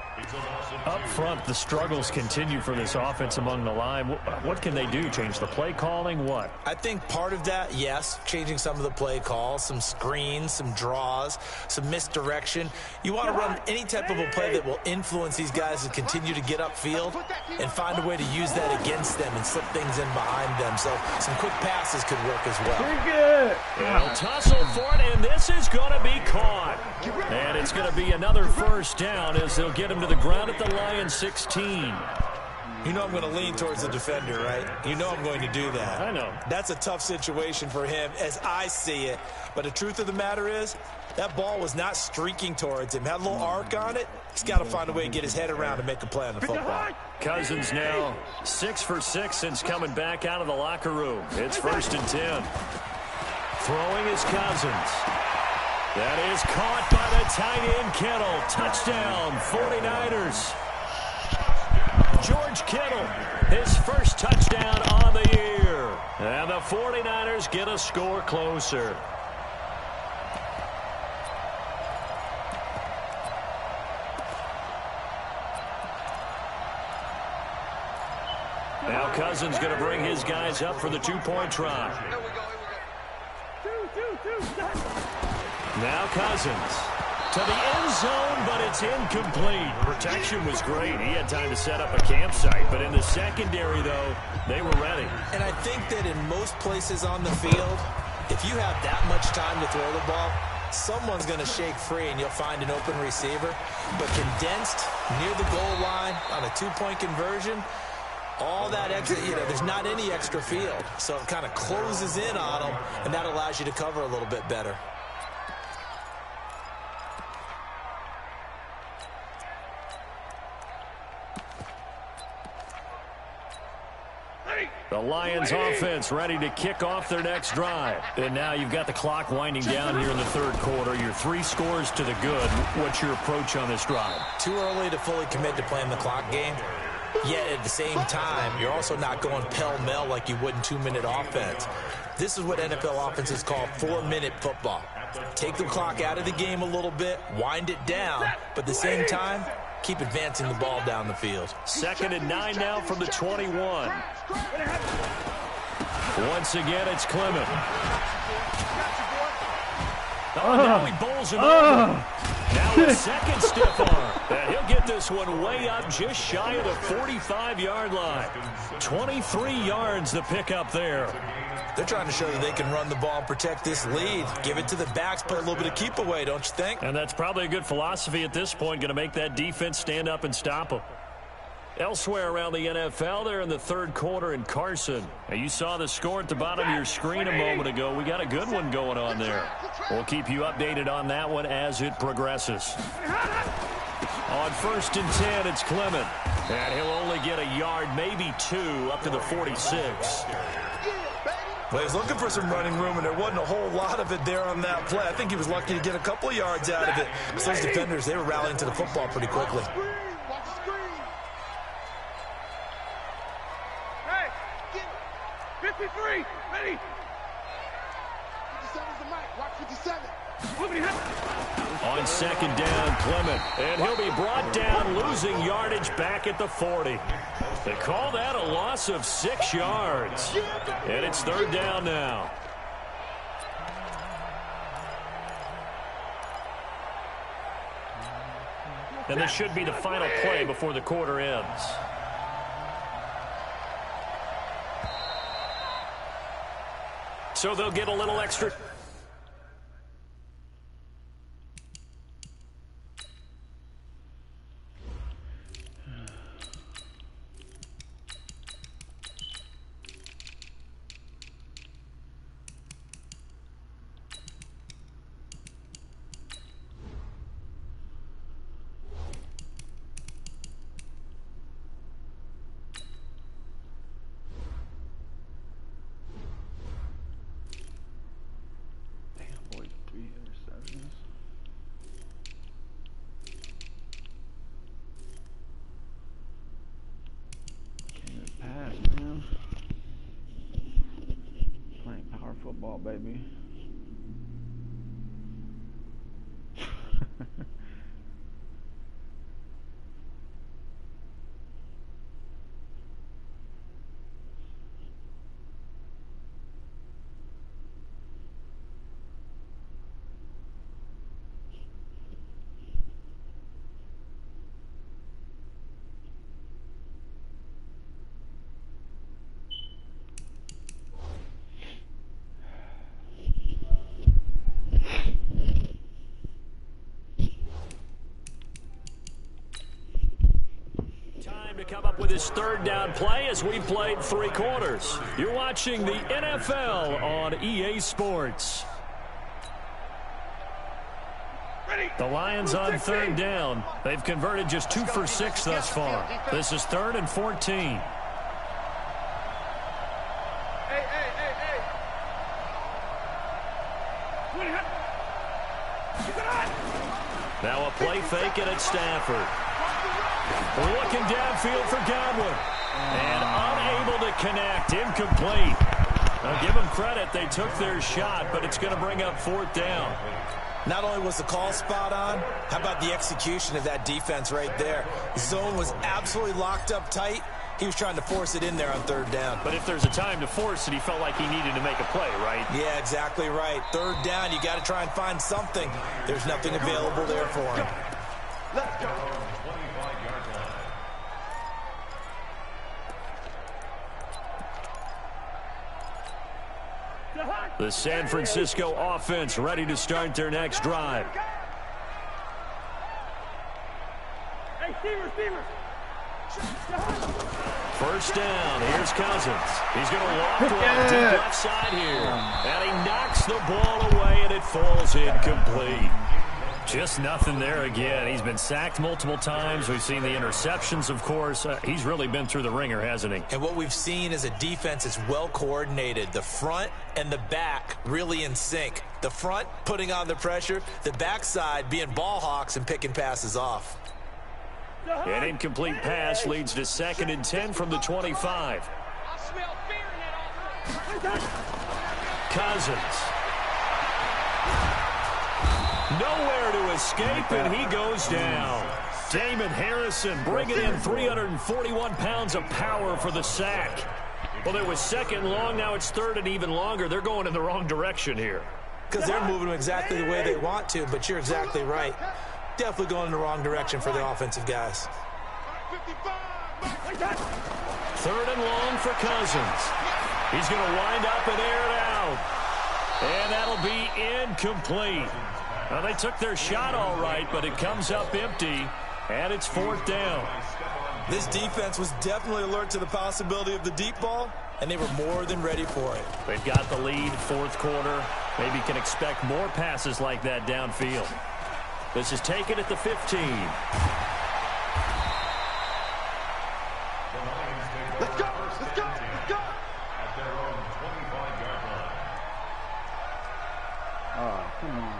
Up front, the struggles continue for this offense among the line. What can they do? Change the play calling? What? I think part of that, yes, changing some of the play calls, some screens, some draws, some misdirection. You want to run any type of a play that will influence these guys to continue to get upfield and find a way to use that against them and slip things in behind them. So some quick passes could work as well. They'll tussle for it, and this is going to be caught. And it's going to be another first down as they'll get him to the ground at the Lions 16. You know I'm going to lean towards the defender, right? You know I'm going to do that. I know. That's a tough situation for him as I see it. But the truth of the matter is, that ball was not streaking towards him. Had a little arc on it. He's got to find a way to get his head around and make a play on the football. Cousins now 6 for 6 since coming back out of the locker room. It's 1st and 10. Throwing is Cousins. That is caught by the tight end Kittle. Touchdown, 49ers. George Kittle, his first touchdown on the year. And the 49ers get a score closer. Now Cousins going to bring his guys up for the 2-point try. Now Cousins to the end zone, but it's incomplete. Protection was great. He had time to set up a campsite, but in the secondary, though, they were ready. And I think that in most places on the field, if you have that much time to throw the ball, someone's going to shake free and you'll find an open receiver. But condensed near the goal line on a 2-point conversion, all that extra, there's not any extra field. So it kind of closes in on them, and that allows you to cover a little bit better. The Lions offense ready to kick off their next drive. And now you've got the clock winding down here in the third quarter. You're 3 scores to the good. What's your approach on this drive? Too early to fully commit to playing the clock game. Yet at the same time, you're also not going pell-mell like you would in 2-minute offense. This is what NFL offenses call 4-minute football. Take the clock out of the game a little bit, wind it down, but at the same time, keep advancing the ball down the field. 2nd and 9 now from the 21. Once again, it's Clement. Oh, now he bowls him over. Now a second stiff arm. And he'll get this one way up just shy of the 45-yard line. 23 yards the pickup there. They're trying to show that they can run the ball and protect this lead. Give it to the backs, play a little bit of keep away, don't you think? And that's probably a good philosophy at this point, going to make that defense stand up and stop them. Elsewhere around the NFL, they're in the third quarter in Carson. Now, you saw the score at the bottom of your screen a moment ago. We got a good one going on there. We'll keep you updated on that one as it progresses. On 1st and 10, it's Clement. And he'll only get a yard, maybe 2, up to the 46. Well, he was looking for some running room, and there wasn't a whole lot of it there on that play. I think he was lucky to get a couple of yards out of it. So those defenders, they were rallying to the football pretty quickly. Hey, 53, ready. 57's the mic, watch 57. On 2nd down, Clement. And he'll be brought down, losing yardage back at the 40. They call that a loss of 6 yards. And it's 3rd down now. And this should be the final play before the quarter ends. So they'll get a little extra. Football, baby. To come up with his 3rd down play as we played 3 quarters. You're watching the NFL on EA Sports. The Lions on 3rd down. They've converted just 2 for 6 thus far. This is 3rd and 14. Hey. Now a play fake, and it's Stafford. Looking downfield for Godwin. And unable to connect. Incomplete. Now give them credit. They took their shot, but it's going to bring up 4th down. Not only was the call spot on, how about the execution of that defense right there? The zone was absolutely locked up tight. He was trying to force it in there on 3rd down. But if there's a time to force it, he felt like he needed to make a play, right? Yeah, exactly right. 3rd down, you got to try and find something. There's nothing available there for him. Let's go. The San Francisco offense ready to start their next drive. Hey, receiver. 1st down. Here's Cousins. He's going to walk to deep left side here. And he knocks the ball away, and it falls incomplete. Just nothing there again. He's been sacked multiple times. We've seen the interceptions, of course. He's really been through the ringer, hasn't he? And what we've seen is a defense that's well coordinated. The front and the back really in sync. The front putting on the pressure, the backside being ball hawks and picking passes off. An incomplete pass leads to 2nd and 10 from the 25. I smell fear in that offense. Cousins. Nowhere to escape, and he goes down. Damon Harrison bringing in 341 pounds of power for the sack. Well, it was 2nd long. Now it's 3rd and even longer. They're going in the wrong direction here. Because they're moving them exactly the way they want to, but you're exactly right. Definitely going in the wrong direction for the offensive guys. 3rd and long for Cousins. He's going to wind up and air it out. And that'll be incomplete. Well, they took their shot all right, but it comes up empty, and it's 4th down. This defense was definitely alert to the possibility of the deep ball, and they were more than ready for it. They've got the lead, 4th quarter. Maybe can expect more passes like that downfield. This is taken at the 15. Let's go, let's go, let's go. At their own 25-yard line. Oh, come on, man.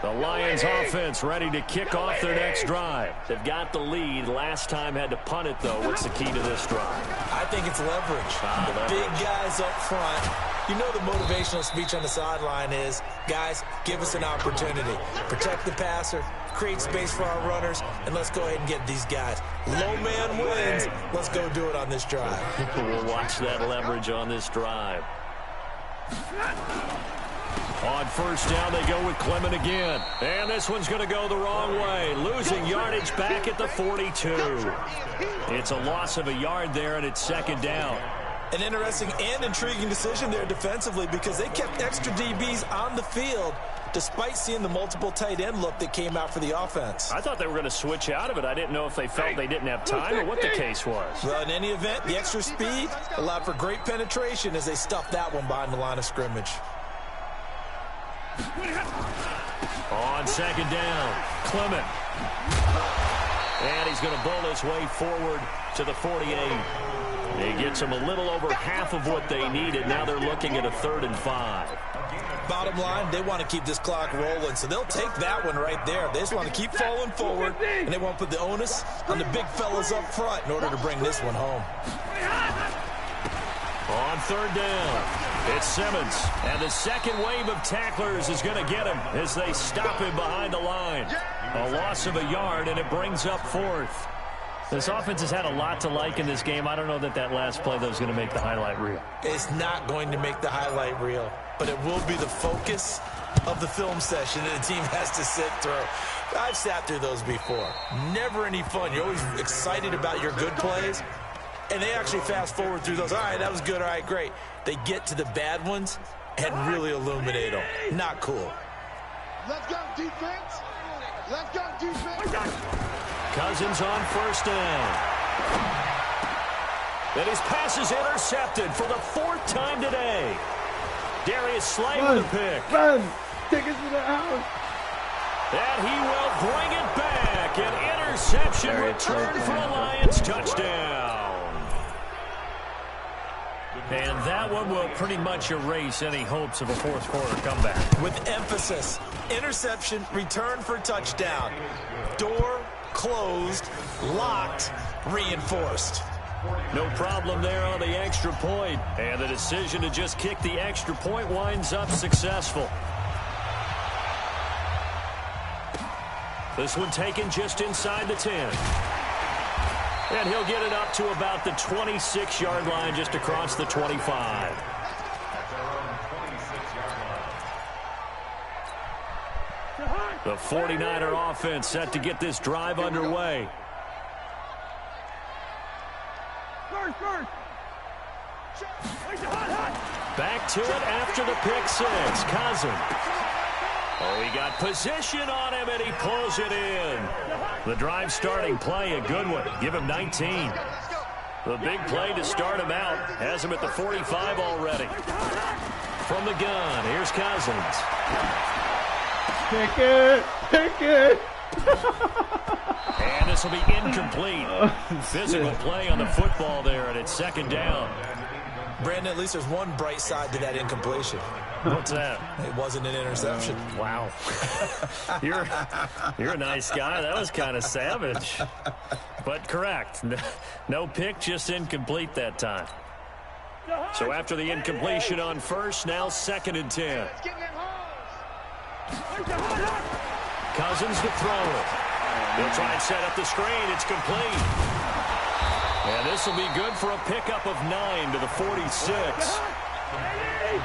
The Lions offense ready to kick off their next drive. They've got the lead. Last time had to punt it, though. What's the key to this drive? I think it's leverage. The big guys up front. You know the motivational speech on the sideline is, guys, give us an opportunity. Protect the passer, create space for our runners, and let's go ahead and get these guys. Low man wins. Let's go do it on this drive. We'll watch that leverage on this drive. On 1st down, they go with Clement again. And this one's going to go the wrong way. Losing yardage back at the 42. It's a loss of a yard there, and it's 2nd down. An interesting and intriguing decision there defensively because they kept extra DBs on the field despite seeing the multiple tight end look that came out for the offense. I thought they were going to switch out of it. I didn't know if they felt they didn't have time or what the case was. Well, in any event, the extra speed allowed for great penetration as they stuffed that one behind the line of scrimmage. On 2nd down, Clement. And he's going to bowl his way forward to the 48. He gets them a little over half of what they needed. Now they're looking at a 3rd and 5. Bottom line, they want to keep this clock rolling, so they'll take that one right there. They just want to keep falling forward, and they won't put the onus on the big fellas up front in order to bring this one home. On 3rd down, it's Simmons, and the 2nd wave of tacklers is going to get him as they stop him behind the line. A loss of a yard, and it brings up 4th. This offense has had a lot to like in this game. I don't know that last play, though, is going to make the highlight reel. It's not going to make the highlight reel, but it will be the focus of the film session that the team has to sit through. I've sat through those before. Never any fun. You're always excited about your good plays, and they actually fast forward through those. All right, that was good. All right, great. They get to the bad ones and really illuminate them. Not cool. Let's go, defense. Let's go, defense. Cousins on 1st down. And his pass is intercepted for the 4th time today. Darius Slay with a pick. Run! Take it to the house! And he will bring it back. An interception return for a Lions touchdown. And that one will pretty much erase any hopes of a 4th quarter comeback. With emphasis, interception, return for touchdown. Door closed, locked, reinforced. No problem there on the extra point. And the decision to just kick the extra point winds up successful. This one taken just inside the 10. And he'll get it up to about the 26-yard line, just across the 25. The 49er offense set to get this drive underway. Back to it after the pick 6. Cousins. Oh, he got position on him, and he pulls it in. The drive starting play, a good one. Give him 19. The big play to start him out. Has him at the 45 already. From the gun, here's Cousins. Pick it! Pick it! And this will be incomplete. Physical play on the football there, and it's second down. Brandon, at least there's one bright side to that incompletion. What's that? It wasn't an interception. Wow. You're a nice guy. That was kind of savage. But correct. No pick, just incomplete that time. So after the incompletion on first, now 2nd and 10. Cousins to throw it. He'll try and set up the screen. It's complete. And this will be good for a pickup of 9 to the 46.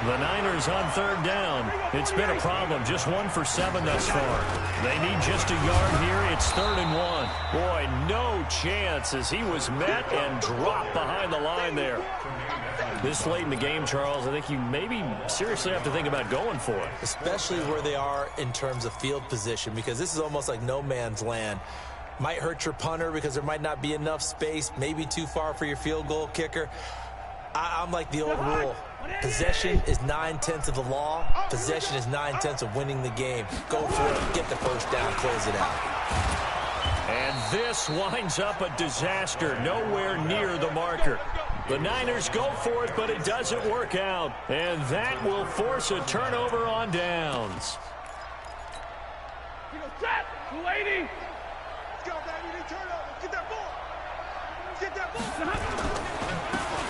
The Niners on 3rd down. It's been a problem. Just 1 for 7 thus far. They need just a yard here. It's 3rd and 1. Boy, no chance as he was met and dropped behind the line there. This late in the game, Charles, I think you maybe seriously have to think about going for it. Especially where they are in terms of field position, because this is almost like no man's land. Might hurt your punter because there might not be enough space, maybe too far for your field goal kicker. I'm like the old rule. Possession is 9/10 of the law. Possession is 9/10 of winning the game. Go for it. Get the first down. Close it out. And this winds up a disaster. Nowhere near the marker. The Niners go for it, but it doesn't work out. And that will force a turnover on downs. Set. 280. Let's go, baby. Turnover. Get that ball. Get that ball.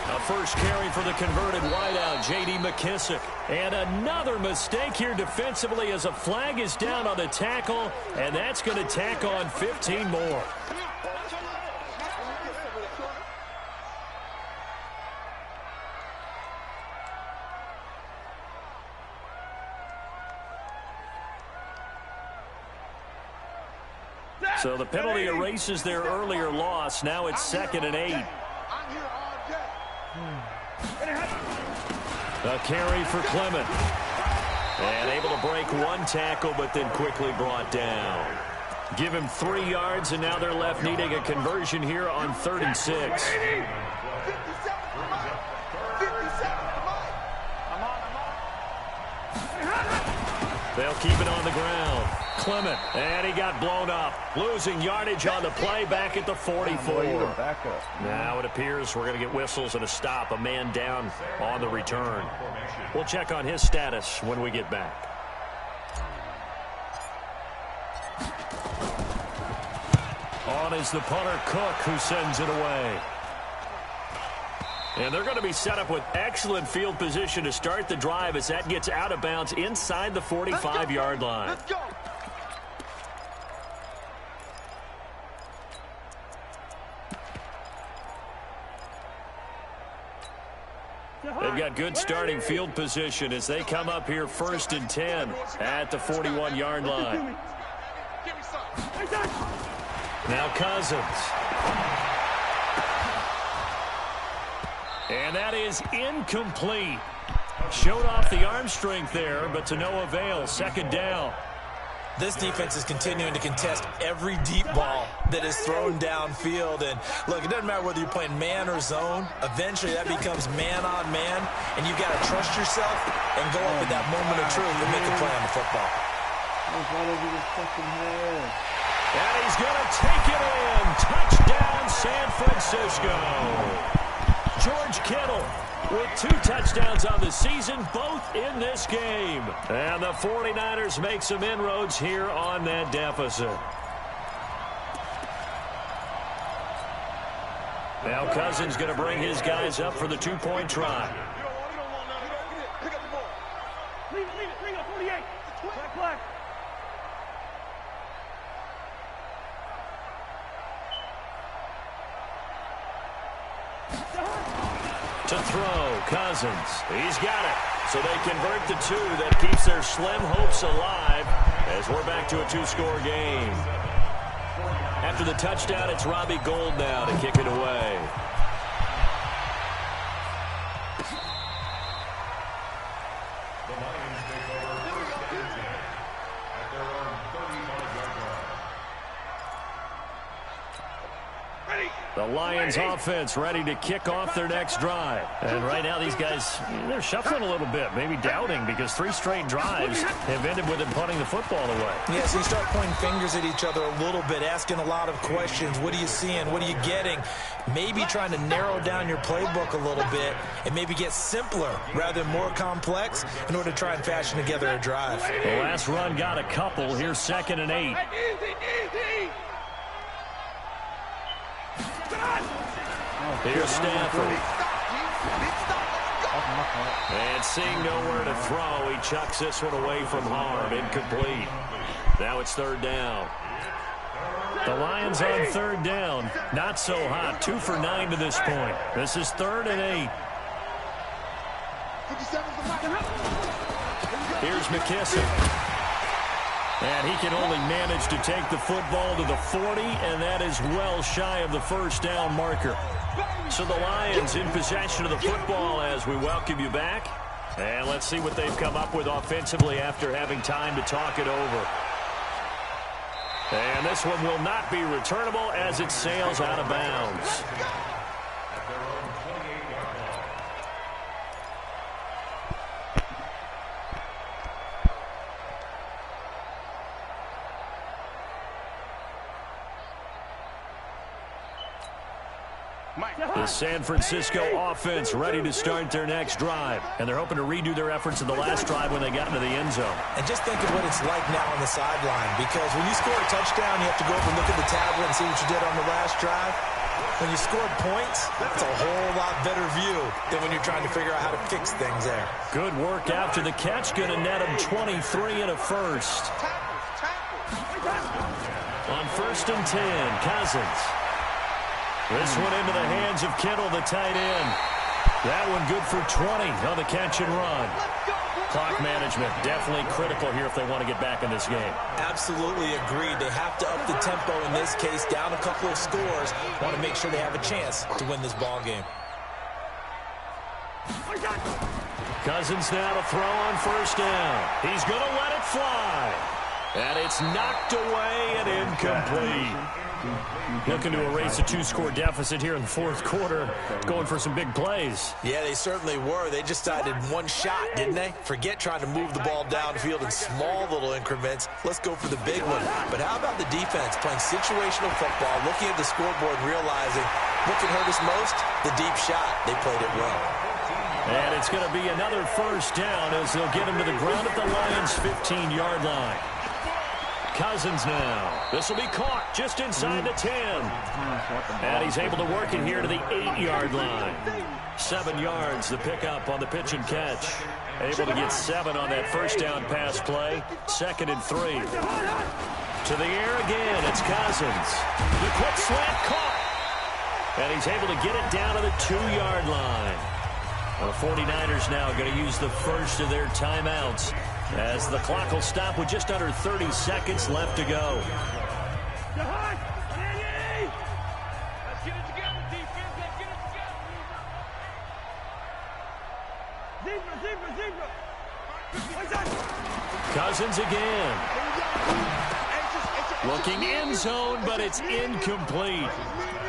A first carry for the converted wideout, J.D. McKissick. And another mistake here defensively as a flag is down on the tackle, and that's going to tack on 15 more. So the penalty erases their earlier loss. Now it's 2nd and 8. A carry for Clement. And able to break one tackle, but then quickly brought down. Give him 3 yards, and now they're left needing a conversion here on 3rd and 6. They'll keep it on the ground. Clement, and he got blown up. Losing yardage on the play back at the 44. Now it appears we're going to get whistles and a stop. A man down on the return. We'll check on his status when we get back. On is the punter, Cook, who sends it away. And they're going to be set up with excellent field position to start the drive as that gets out of bounds inside the 45-yard line. Let's go. They've got good starting field position as they come up here 1st and 10 at the 41-yard line. Now Cousins. And that is incomplete. Showed off the arm strength there, but to no avail. 2nd down. This defense is continuing to contest every deep ball that is thrown downfield. And look, it doesn't matter whether you're playing man or zone. Eventually, that becomes man on man, and you've got to trust yourself and go up at that moment of truth and make a play on the football. And he's going to take it in. Touchdown, San Francisco. George Kittle with 2 touchdowns on the season, both in this game. And the 49ers make some inroads here on that deficit. Now Cousins going to bring his guys up for the 2-point try. Pick up the ball. Leave it. Bring up 48. Black. To throw, Cousins. He's got it. So they convert the 2. That keeps their slim hopes alive as we're back to a 2-score game. After the touchdown, it's Robbie Gould now to kick it away. The Lions take over 1st and 10 at their own 35-yard line. The The Lions offense ready to kick off their next drive. And right now these guys, they're shuffling a little bit, maybe doubting, because 3 straight drives have ended with them punting the football away. Yeah, so you start pointing fingers at each other a little bit, asking a lot of questions. What are you seeing? What are you getting? Maybe trying to narrow down your playbook a little bit and maybe get simpler rather than more complex in order to try and fashion together a drive. The last run got a couple. Here's 2nd and 8. Here's Stafford. And seeing nowhere to throw, he chucks this one away from harm. Incomplete. Now it's 3rd down. The Lions on 3rd down. Not so hot. 2 for 9 to this point. This is 3rd and 8. Here's McKissick. And he can only manage to take the football to the 40, and that is well shy of the 1st down marker. So the Lions in possession of the football as we welcome you back. And let's see what they've come up with offensively after having time to talk it over. And this one will not be returnable as it sails out of bounds. The San Francisco offense ready to start their next drive. And they're hoping to redo their efforts in the last drive when they got into the end zone. And just think of what it's like now on the sideline, because when you score a touchdown, you have to go over and look at the tablet and see what you did on the last drive. When you score points, it's a whole lot better view than when you're trying to figure out how to fix things there. Good work after the catch. Going to net him 23 and a first. On 1st and 10, Cousins. This one into the hands of Kittle, the tight end. That one good for 20 on the catch and run. Clock management definitely critical here if they want to get back in this game. Absolutely agreed. They have to up the tempo in this case, down a couple of scores. Want to make sure they have a chance to win this ball game. Cousins now to throw on 1st down. He's going to let it fly. And it's knocked away and incomplete. Looking to erase a 2-score deficit here in the 4th quarter. Going for some big plays. Yeah, they certainly were. They just decided one shot, didn't they? Forget trying to move the ball downfield in small little increments. Let's go for the big one. But how about the defense playing situational football, looking at the scoreboard, realizing what can hurt us most? The deep shot. They played it well. And it's going to be another 1st down as they'll get him to the ground at the Lions' 15-yard line. Cousins now. This will be caught just inside the 10. And he's able to work it here to the 8-yard line. 7 yards, the pickup on the pitch and catch. Able to get 7 on that 1st down pass play. 2nd and 3. To the air again, it's Cousins. The quick slant caught. And he's able to get it down to the 2-yard line. The 49ers now going to use the first of their timeouts as the clock will stop with just under 30 seconds left to go. Cousins again. Looking end zone, but it's incomplete.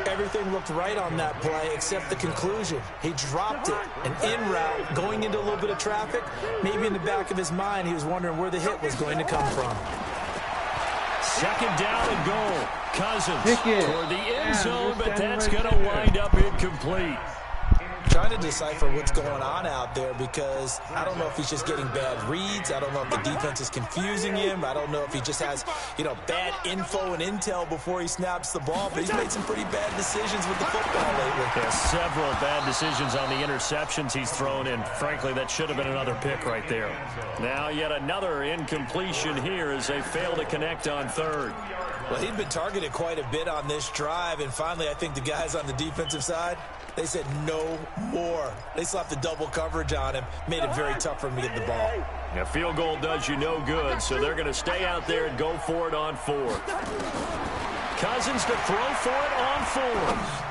Everything looked right on that play except the conclusion. He dropped it, an in route, going into a little bit of traffic. Maybe in the back of his mind, he was wondering where the hit was going to come from. 2nd down and goal. Cousins toward the end zone, but that's going to wind up incomplete. Trying to decipher what's going on out there because I don't know if he's just getting bad reads. I don't know if the defense is confusing him. I don't know if he just has, bad info and intel before he snaps the ball. But he's made some pretty bad decisions with the football lately. Yeah, several bad decisions on the interceptions he's thrown in. Frankly, that should have been another pick right there. Now yet another incompletion here as they fail to connect on 3rd. Well, he'd been targeted quite a bit on this drive, and finally I think the guys on the defensive side, they said no more. They slapped the double coverage on him, made it very tough for him to get the ball. A field goal does you no good, so they're going to stay out there and go for it on 4th. Cousins to throw for it on 4th.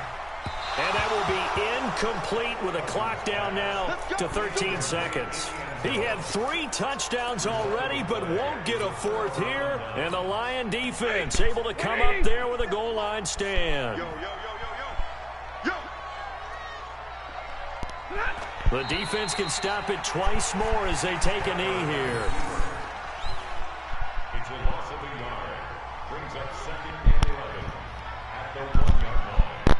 And that will be incomplete with a clock down now to 13 seconds. He had 3 touchdowns already, but won't get a 4th here. And the Lion defense able to come up there with a goal line stand. The defense can stop it twice more as they take a knee here. It's a loss of a yard. Brings up 2nd and 11 at the 1-yard line.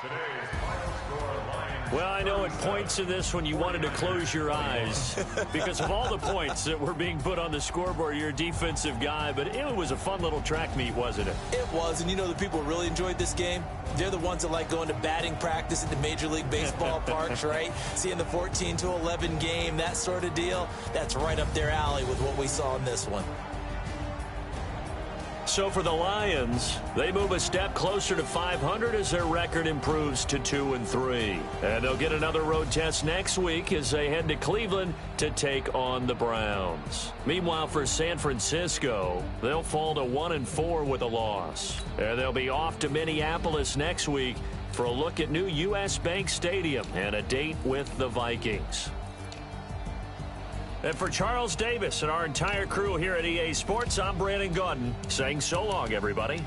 Today's final score, Lions. Well, I know at points in this one you wanted to close your eyes because of all the points that were being put on the scoreboard. You're a defensive guy, but it was a fun little track meet, wasn't it? It was, and you know the people who really enjoyed this game? They're the ones that like going to batting practice at the Major League Baseball parks, right? Seeing the 14-11 game, that sort of deal. That's right up their alley with what we saw in this one. So for the Lions, they move a step closer to 500 as their record improves to 2-3. And they'll get another road test next week as they head to Cleveland to take on the Browns. Meanwhile, for San Francisco, they'll fall to 1-4 with a loss. And they'll be off to Minneapolis next week for a look at new U.S. Bank Stadium and a date with the Vikings. And for Charles Davis and our entire crew here at EA Sports, I'm Brandon Gaudin saying so long, everybody.